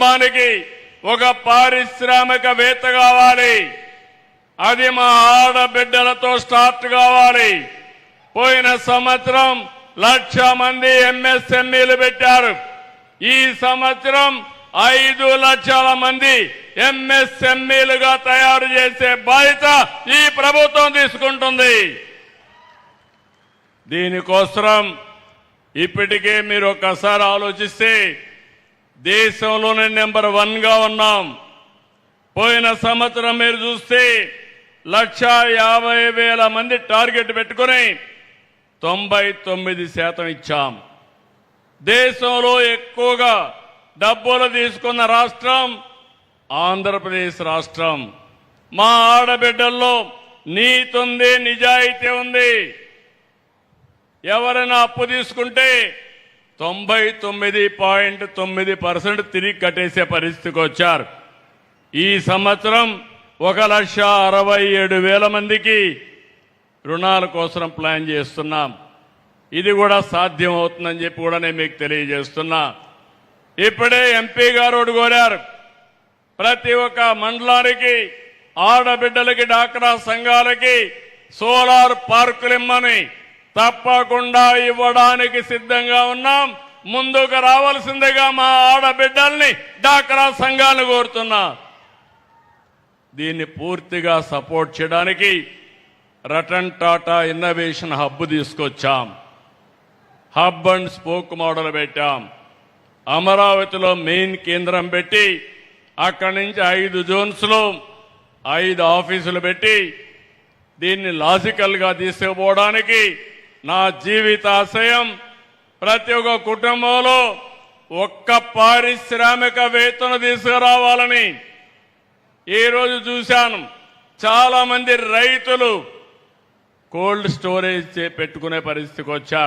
కుటుంబానికి ఒక పారిశ్రామికవేత్త కావాలి. అది మా ఆడబిడ్డలతో స్టార్ట్ కావాలి. పోయిన సంవత్సరం 1,00,000 మంది ఎంఎస్ఎంఈలు పెట్టారు. ఈ సంవత్సరం 5 లక్షల మంది ఎంఎస్ఎంఈలుగా తయారు చేసే బాధ్యత ఈ ప్రభుత్వం తీసుకుంటుంది. దీనికోసం ఇప్పటికే మీరు ఒక్కసారి ఆలోచిస్తే దేశంలోనే నెంబర్ 1గా ఉన్నాం. పోయిన సంవత్సరం మీరు చూస్తే 1,50,000 మంది టార్గెట్ పెట్టుకుని 99% ఇచ్చాం. దేశంలో ఎక్కువగా డబ్బులు తీసుకున్న రాష్ట్రం ఆంధ్రప్రదేశ్ రాష్ట్రం. మా ఆడబిడ్డల్లో నీతి ఉంది, నిజాయితీ ఉంది. ఎవరైనా అప్పు తీసుకుంటే 99.9% తిరిగి కట్టేసే పరిస్థితికి వచ్చారు. ఈ సంవత్సరం 1,67,000 మందికి రుణాల కోసం ప్లాన్ చేస్తున్నాం. ఇది కూడా సాధ్యం అవుతుందని చెప్పి కూడా నేను మీకు తెలియజేస్తున్నా. ఇప్పుడే ఎంపీ గారు కోరారు, ప్రతి ఒక్క మండలానికి ఆడబిడ్డలకి డాక్రా సంఘాలకి సోలార్ పార్కులు ఇమ్మని. తప్పకుండా ఇవ్వడానికి సిద్ధంగా ఉన్నాం. ముందుకు రావాల్సిందిగా మా ఆడబిడ్డల్ని డాక్రా సంఘాలను కోరుతున్నా. దీన్ని పూర్తిగా సపోర్ట్ చేయడానికి రతన్ టాటా ఇన్నోవేషన్ హబ్ తీసుకొచ్చాం. హబ్ అండ్ స్పోక్ మోడల్ పెట్టాం. అమరావతిలో మెయిన్ కేంద్రం పెట్టి అక్కడి నుంచి 5 జోన్స్లో 5 ఆఫీసులు పెట్టి దీన్ని లాజికల్గా తీసుకుపోవడానికి నా జీవితాశయం ప్రతి ఒక్క కుటుంబంలో ఒక్క పారిశ్రామికవేత్తను తీసుకురావాలని. ఈరోజు చూశాను, చాలా మంది రైతులు కోల్డ్ స్టోరేజ్ పెట్టుకునే పరిస్థితికి వచ్చారు.